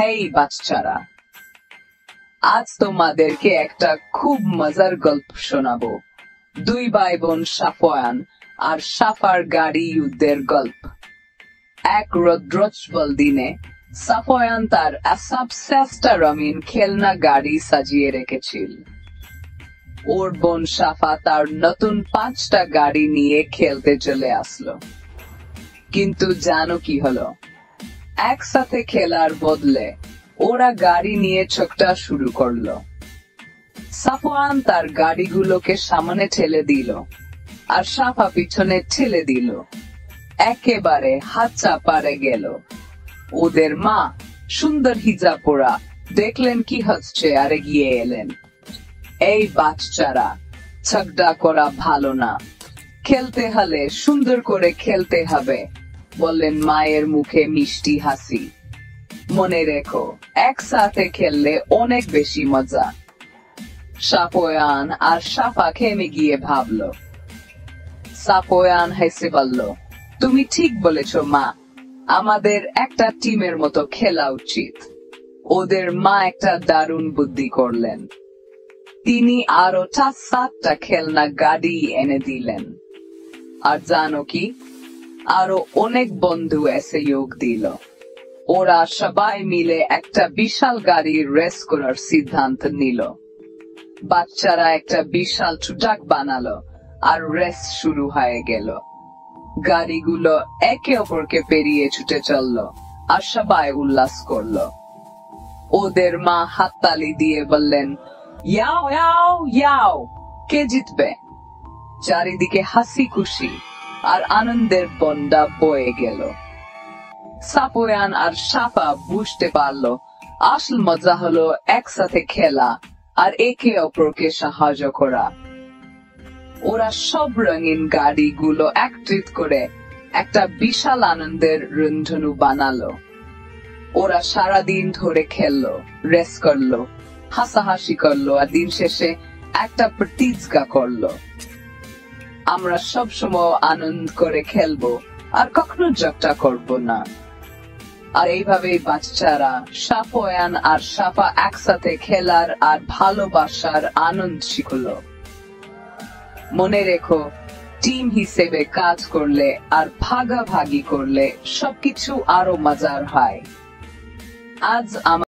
হেই বাচ্চারা, আজ তোমাদেরকে একটা খুব মজার গল্প শোনাবো। দুই ভাই বোন সাফওয়ান আর সাফার গাড়ি যুদ্ধের গল্প। এক রৌদ্রোজ্জ্বল দিনে সাফওয়ান তার সবশ্রেষ্ঠ রঙিন খেলনা গাড়ি সাজিয়ে রেখেছিল। ওর বোন সাফা তার নতুন 5টা গাড়ি নিয়ে খেলতে চলে আসলো। কিন্তু জানো কি হলো? একসাথে খেলার বদলে ওরা গাড়ি নিয়ে ছোটা শুরু করলো। সাফওয়ান তার গাড়িগুলোকে সামনে ঠেলে দিল আর সাফা পিছনে ঠেলে দিল। একেবারে হাতচা পারে গেল। ওদের মা, সুন্দর হিজাব পরা, দেখলেন কি হচ্ছে আর এগিয়ে এলেন। এই বাচ্চারা, ঝগড়া করা ভালো না, খেলতে হলে সুন্দর করে খেলতে হবে, বললেন মায়ের মুখে মিষ্টি হাসি। মনে রেখো, একসাথে খেললে অনেক বেশি মজা। সাফওয়ান আর সাফা খেমে গিয়ে ভাবলো। সাফওয়ান হেসে বলল, তুমি ঠিক বলেছ মা, আমাদের একটা টিমের মতো খেলা উচিত। ওদের মা একটা দারুণ বুদ্ধি করলেন। তিনি আরো 7টা খেলনা গাড়ি এনে দিলেন। আর জানো কি, আরো অনেক বন্ধু এসে যোগ দিল। ওরা সবাই মিলে একটা বিশাল গাড়ির রেস করার সিদ্ধান্ত নিল। বাচ্চারা একটা বিশাল ট্রাক বানালো আর রেস শুরু হয়ে গেল। গাড়িগুলো একে অপরকে পেরিয়ে ছুটে চললো আর সবাই উল্লাস করলো। ওদের মা হাততালি দিয়ে বললেন, ইয়াও ইয়াও ইয়াও, কে জিতবে? চারিদিকে হাসি খুশি আর আনন্দের বন্যা বয়ে গেল। সাফওয়ান আর সাফা বুঝতে পারলো আসল মজা হলো একসাথে খেলা আর একে অপরকে সাহায্য করা। ওরা সব রঙিন গাড়িগুলো একত্রিত করে একটা বিশাল আনন্দের রন্ধনু বানালো। ওরা সারাদিন ধরে খেললো, রেস করলো, হাসাহাসি করলো আর দিন শেষে একটা প্রতিজ্ঞা করলো, আমরা সব সময় আনন্দ করে খেলবো আর কখনো ঝগড়া করবো না। আর এইভাবেই বাচ্চারা, সাফওয়ান আর সাফা একসাথে খেলার আর ভালোবাসার আনন্দ শিখলো। মনে রেখো, টিম হিসেবে কাজ করলে আর ভাগাভাগি করলে সবকিছু আরো মজার হয়। আজ